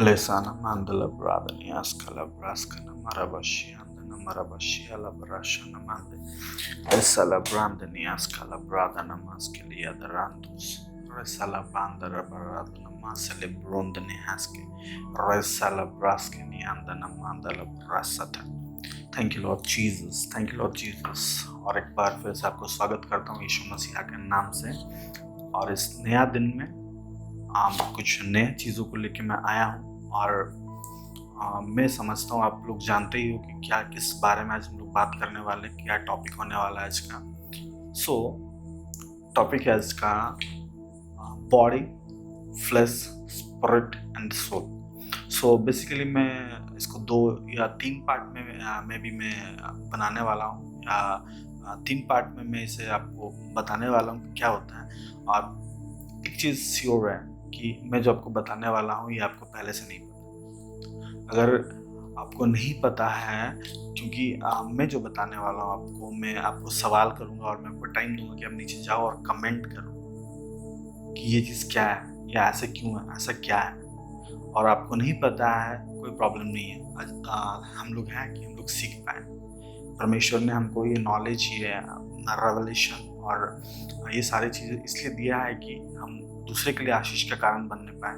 Lesana mandala bradani askala braskana marabashi andana marabashi ala brashana mande esala brandani askala bradana maskeli adarandus resala bandara bradana masele brondani haske resala braskani andana mandala brasata. Thank you Lord Jesus, thank you Lord Jesus. और एक बार फिर से आपको स्वागत करता हूँ यीशु मसीह के नाम से। और इस नया दिन में कुछ नए चीज़ों को लेके मैं आया हूँ। और मैं समझता हूँ आप लोग जानते ही हो कि क्या किस बारे में आज हम लोग बात करने वाले, क्या टॉपिक होने वाला है आज का। टॉपिक है आज का body, flesh, spirit and soul. Basically मैं इसको 2 या 3 पार्ट में भी मैं बनाने वाला हूँ, या 3 पार्ट में मैं इसे आपको बताने वाला हूँ कि क्या होता है। और एक चीज़ श्योर है कि मैं जो आपको बताने वाला हूँ ये आपको पहले से नहीं पता। अगर आपको नहीं पता है, क्योंकि मैं जो बताने वाला हूँ आपको, मैं आपको सवाल करूँगा और मैं आपको टाइम दूंगा कि आप नीचे जाओ और कमेंट करो कि ये चीज़ क्या है, या ऐसे क्यों है, ऐसा क्या है। और आपको नहीं पता है, कोई प्रॉब्लम नहीं है। हम लोग हैं कि हम लोग सीख पाए। परमेश्वर ने हमको ये नॉलेज, ये रेवलेशन और ये सारी चीज़ें इसलिए दिया है कि हम दूसरे के लिए आशीष का कारण बनने पाए।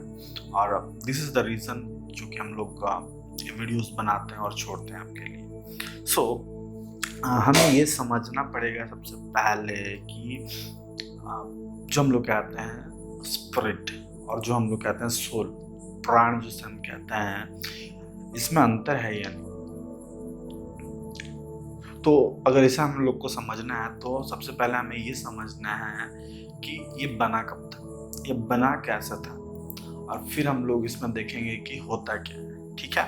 और दिस इज़ द रीज़न जो कि हम लोग वीडियोस बनाते हैं और छोड़ते हैं आपके लिए। हमें ये समझना पड़ेगा सबसे पहले कि जो हम लोग कहते हैं स्पिरिट और जो हम लोग कहते हैं सोल, प्राण जिसे हम कहते हैं, इसमें अंतर है या नहीं। तो अगर इसे हम लोग को समझना है तो सबसे पहले हमें ये समझना है कि ये बना कब था, ये बना कैसा था, और फिर हम लोग इसमें देखेंगे कि होता क्या है। ठीक है।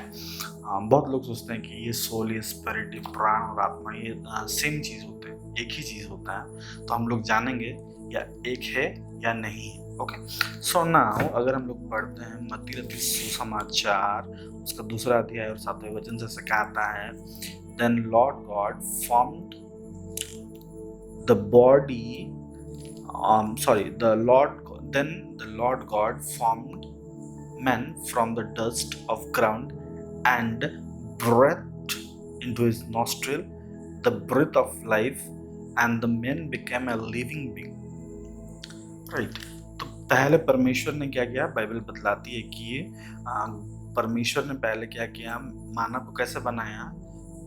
बहुत लोग सोचते हैं कि ये सोल, ये स्पिरिट, ये प्राण और आत्मा ये सेम चीज़ होते हैं, एक ही चीज़ होता है। तो हम लोग जानेंगे या एक है या नहीं है। ओके, सो नाउ अगर हम लोग पढ़ते हैं मत्ती रचित सुसमाचार, उसका 2 अध्याय और 7वें वचन से कहता है, then Lord God formed the body, then the Lord God formed man from the dust of ground and breathed into his nostril the breath of life, and the man became a living being. Right. तो पहले परमेश्वर ने क्या किया, Bible बतलाती है कि परमेश्वर ने पहले क्या किया, मानव को कैसे बनाया,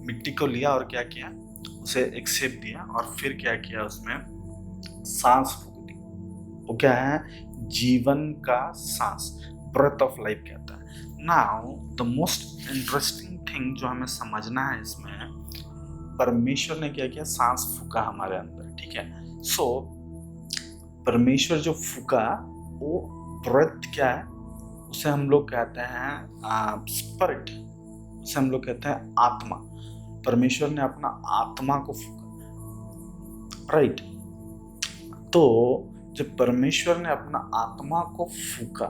मिट्टी को लिया और क्या किया, उसे एक शेप दिया और फिर क्या किया, उसमें सांस फूंक दी। वो क्या है, जीवन का सांस, ब्रेथ ऑफ लाइफ कहता है। Now the most interesting thing जो हमें समझना है इसमें, परमेश्वर ने क्या किया, सांस फूका हमारे अंदर। ठीक है। परमेश्वर जो फूका वो ब्रेथ क्या है, उसे हम लोग कहते हैं स्पिरिट, उसे हम लोग कहते हैं आत्मा। परमेश्वर ने अपना आत्मा को फूका। राइट। तो जब परमेश्वर ने अपना आत्मा को फूका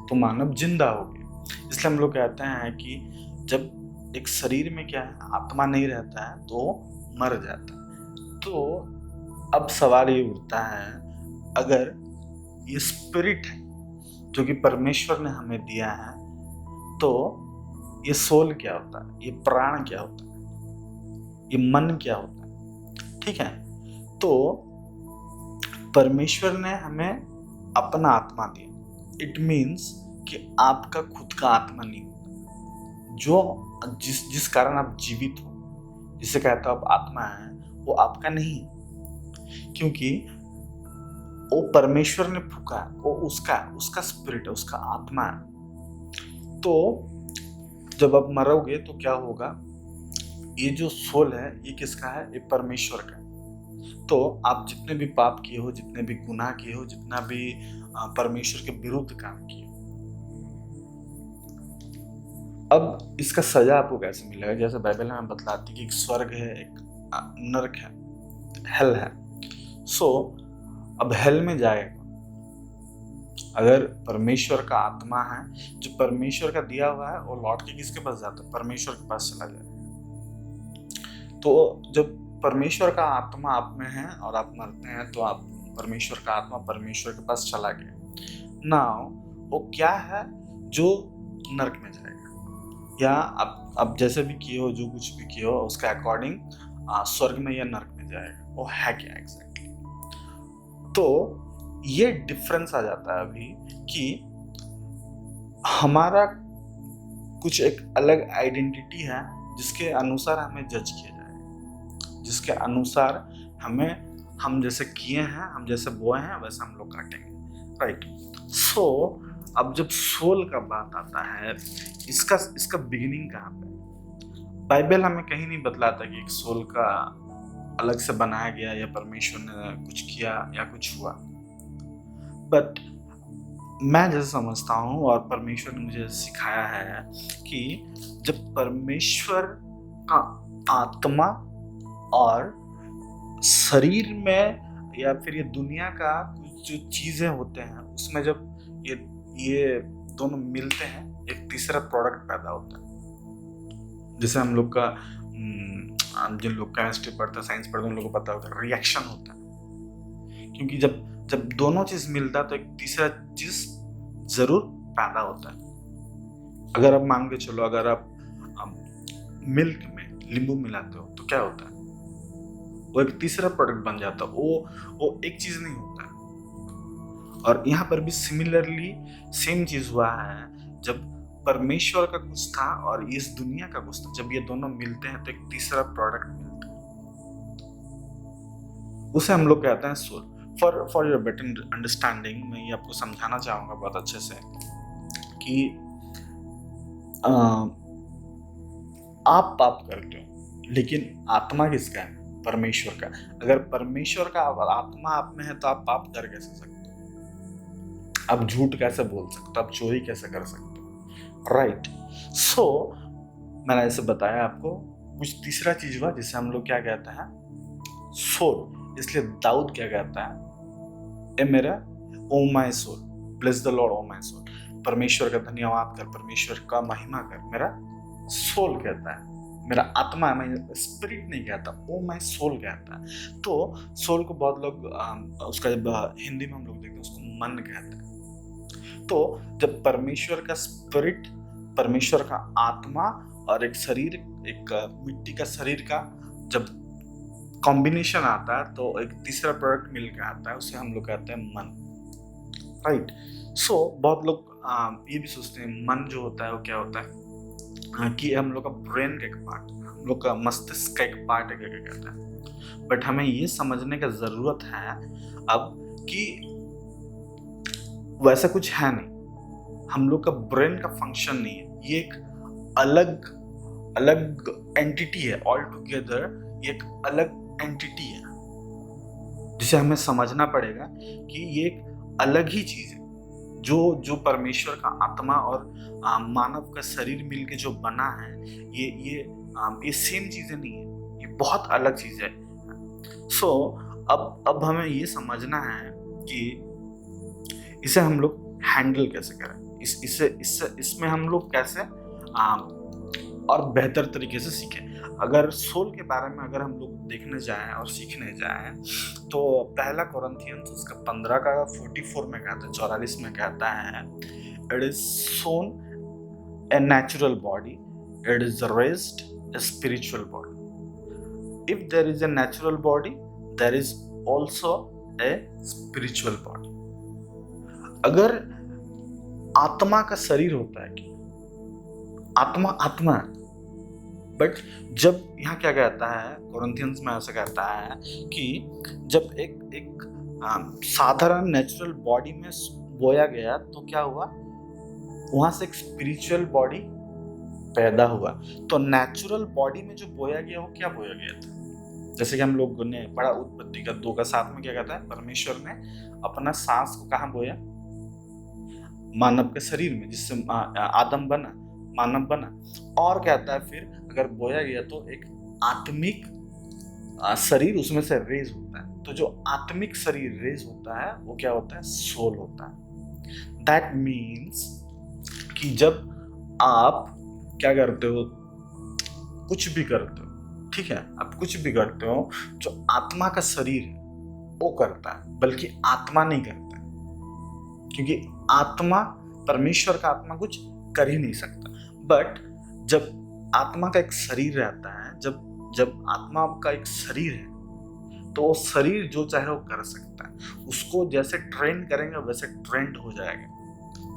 तो मानव जिंदा हो गया। इसलिए हम लोग कहते हैं कि जब एक शरीर में क्या है, आत्मा नहीं रहता है तो मर जाता है। तो अब सवाल ये उठता है, अगर ये स्पिरिट है जो कि परमेश्वर ने हमें दिया है, तो ये सोल क्या होता है, ये प्राण क्या होता है, ये मन क्या होता है। ठीक है। तो परमेश्वर ने हमें अपना आत्मा दिया। इट मीन्स कि आपका खुद का आत्मा नहीं होता, जो जिस कारण आप जीवित हो, जिसे कहते हो आप आत्मा है, वो आपका नहीं, क्योंकि वो परमेश्वर ने फूका, वो उसका स्पिरिट है, उसका आत्मा है। तो जब आप मरोगे तो क्या होगा, ये जो सोल है ये किसका है, ये परमेश्वर का। तो आप जितने भी पाप किए हो, जितने भी गुनाह किए हो, जितना भी परमेश्वर के विरुद्ध काम किए, अब इसका सजा आपको कैसे मिलेगा। जैसे बाइबल में बतलाती है कि एक स्वर्ग है, एक नरक है, हेल है। अब हेल में जाएगा अगर परमेश्वर का आत्मा है, जो परमेश्वर का दिया हुआ है, वो लौट के किसके पास जाता है, परमेश्वर के पास चला जाए। तो जब परमेश्वर का आत्मा आप में है और आप मरते हैं, तो आप परमेश्वर का आत्मा परमेश्वर के पास चला गया। नाउ वो क्या है, जो नर्क में जाएगा, या अब जैसे भी किए हो, जो कुछ भी किए हो उसके अकॉर्डिंग स्वर्ग में या नर्क में जाएगा। वो है क्या एग्जैक्टली? तो ये डिफरेंस आ जाता है अभी कि हमारा कुछ एक अलग आइडेंटिटी है जिसके अनुसार हमें जज किया जाएगा, जिसके अनुसार हम जैसे किए हैं, हम जैसे बोए हैं वैसे हम लोग काटेंगे, राइट? सो अब जब सोल का बात आता है, इसका बिगिनिंग कहाँ पे? बाइबल हमें कहीं नहीं बतलाता कि एक सोल का अलग से बनाया गया या परमेश्वर ने कुछ किया या कुछ हुआ। बट मैं जैसे समझता हूँ और परमेश्वर ने मुझे सिखाया है कि जब परमेश्वर का आत्मा और शरीर में या फिर ये दुनिया का कुछ जो चीजें होते हैं उसमें जब ये दोनों मिलते हैं, एक तीसरा प्रोडक्ट पैदा होता है। जैसे हम लोग का जिन लोग केमिस्ट्री पढ़ते हैं, साइंस पढ़ते हैं, उन लोगों को पता होता है रिएक्शन होता है, क्योंकि जब दोनों चीज मिलता है तो एक तीसरा चीज जरूर पैदा होता है। अगर आप मान के चलो, अगर आप मिल्क में नींबू मिलाते हो तो क्या होता है? वो एक तीसरा प्रोडक्ट बन जाता है, वो एक चीज नहीं होता है। और यहाँ पर भी सिमिलरली सेम चीज हुआ है, जब परमेश्वर का कुछ था और इस दुनिया का कुछ था, जब ये दोनों मिलते हैं तो एक तीसरा प्रोडक्ट मिलता है, उसे हम लोग कहते हैं soul. For your better understanding मैं ये आपको समझाना चाहूंगा बहुत अच्छे से कि आप पाप करते हो लेकिन आत्मा किसका है? परमेश्वर का। अगर परमेश्वर का आत्मा आप में है तो आप पाप कर कैसे सकते हो? आप झूठ कैसे बोल सकते हो? आप चोरी कैसे कर सकते हो? राइट। सो मैंने ऐसे बताया आपको, कुछ तीसरा चीज हुआ जिसे हम लोग क्या कहते हैं? सोल। इसलिए दाऊद क्या कहता है? ए मेरा O my soul bless the Lord O my soul, परमेश्वर का धन्यवाद कर, परमेश्वर का महिमा कर, मेरा सोल कहता है, मेरा आत्मा, मैं स्पिरिट नहीं कहता, ओ माय सोल कहता है। तो सोल को बहुत लोग उसका जब हिंदी में हम लोग देखते हैं उसको मन कहते हैं। तो जब परमेश्वर का स्पिरिट, परमेश्वर का आत्मा और एक शरीर, एक मिट्टी का शरीर का जब कॉम्बिनेशन आता है तो एक तीसरा प्रोडक्ट मिल के आता है, उसे हम लोग कहते हैं मन, राइट? सो बहुत लोग ये भी सोचते हैं मन जो होता है वो क्या होता है, कि हम लोग का ब्रेन का एक पार्ट, हम लोग का मस्तिष्क का एक पार्ट है, क्या कहता है। बट हमें ये समझने का जरूरत है अब कि वैसा कुछ है नहीं, हम लोग का ब्रेन का फंक्शन नहीं है, ये एक अलग एंटिटी है, ऑल टुगेदर एक अलग एंटिटी है जिसे हमें समझना पड़ेगा कि ये एक अलग ही चीज है। जो परमेश्वर का आत्मा और मानव का शरीर मिलके जो बना है, ये सेम चीजें नहीं है, ये बहुत अलग चीज है। सो अब हमें ये समझना है कि इसे हम लोग हैंडल कैसे करें, इसमें हम लोग कैसे और बेहतर तरीके से सीखें। अगर सोल के बारे में अगर हम लोग देखने जाएं और सीखने जाएं तो पहला कोरिन्थियंस उसका 15 का 44 में कहता है, 44 में कहता है, it is sown a natural body, it is raised a spiritual body. If there is a natural body there is also a spiritual body. अगर आत्मा का शरीर होता है कि आत्मा है, बट जब यहाँ क्या कहता है कोरिन्थियंस में, ऐसा कहता है कि जब एक साधारण नेचुरल बॉडी में बोया गया तो क्या हुआ, वहां से एक स्पिरिचुअल बॉडी पैदा हुआ। तो नेचुरल बॉडी में जो बोया गया वो क्या बोया गया था? जैसे कि हम लोग ने पढ़ा उत्पत्ति का 2 का 7 में क्या कहता है, परमेश्वर ने अपना सांस को कहाँ बोया? मानव के शरीर में, जिससे आदम बना, मानव बना। और कहता है फिर अगर बोया गया तो एक आत्मिक शरीर उसमें से रेज होता है। तो जो आत्मिक शरीर रेज होता है वो क्या होता है? सोल होता है। दैट मीन्स कि जब आप क्या करते हो, कुछ भी करते हो, ठीक है, आप कुछ भी करते हो, जो आत्मा का शरीर है वो करता है, बल्कि आत्मा नहीं करता है। क्योंकि आत्मा, परमेश्वर का आत्मा कुछ कर ही नहीं सकता। बट जब आत्मा का एक शरीर रहता है, जब जब आत्मा का एक शरीर है, तो वो शरीर जो चाहे वो कर सकता है। उसको जैसे ट्रेन करेंगे वैसे ट्रेंड हो जाएगा।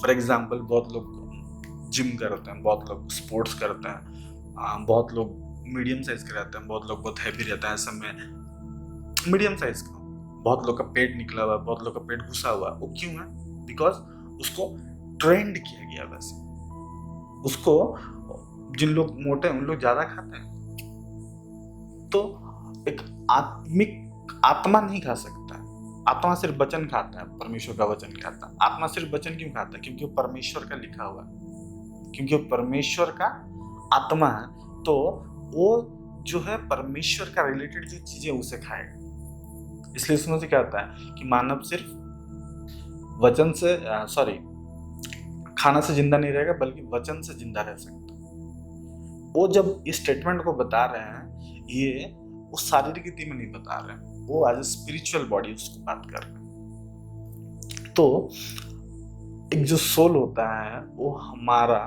फॉर एग्जाम्पल, बहुत लोग जिम करते हैं, बहुत लोग स्पोर्ट्स करते हैं, बहुत लोग मीडियम साइज के रहते हैं, बहुत लोग बहुत हैवी रहते हैं। ऐसे में मीडियम साइज का, बहुत लोग का पेट निकला हुआ है, बहुत लोग का पेट घुसा हुआ है। वो क्यों है? बिकॉज उसको ट्रेंड किया गया वैसे। उसको, जिन लोग मोटे हैं उन लोग ज्यादा खाते हैं, तो एक आत्मिक आत्मा नहीं खा सकता है। आत्मा सिर्फ वचन खाता है, परमेश्वर का वचन खाता है। आत्मा सिर्फ वचन क्यों खाता है? क्योंकि वो परमेश्वर का लिखा हुआ है, क्योंकि वो परमेश्वर का आत्मा है। तो वो जो है परमेश्वर का रिलेटेड जो चीजें उसे खाएगा। इसलिए उसमें से क्या होता है कि मानव सिर्फ वचन से खाना से जिंदा नहीं रहेगा, बल्कि वचन से जिंदा रह सकता है। वो जब इस स्टेटमेंट को बता रहे हैं, ये उस शारीरिक रीति में नहीं बता रहे हैं, वो एज ए स्पिरिचुअल बॉडी उसको बात कर रहे हैं। तो एक जो सोल होता है, वो हमारा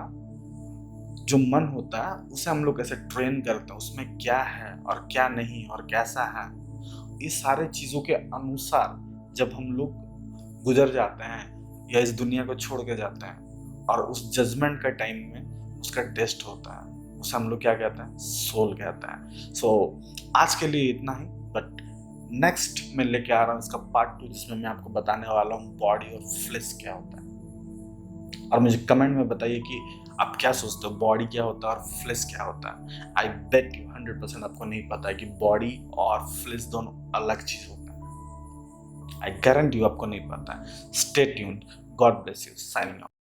जो मन होता है, उसे हम लोग कैसे ट्रेन करते हैं, उसमें क्या है और क्या नहीं और कैसा है, ये सारे चीजों के अनुसार जब हम लोग गुजर जाते हैं या इस दुनिया को छोड़ के जाते हैं, और उस जजमेंट का टाइम में उसका टेस्ट होता है, उसे हम लोग क्या कहते हैं? सोल कहते हैं। सो आज के लिए इतना ही, बट नेक्स्ट मैं लेके आ रहा हूँ इसका पार्ट 2, जिसमें मैं आपको बताने वाला हूँ बॉडी और फ्लेश क्या होता है। और मुझे कमेंट में बताइए कि आप क्या सोचते हो, बॉडी क्या होता है और फ्लेश क्या होता है। आई बेट यू 100% आपको नहीं पता है कि बॉडी और फ्लेश दोनों अलग चीज होता है। आई गारंटी यू आपको नहीं पता है। Stay tuned. God bless you. Signing off.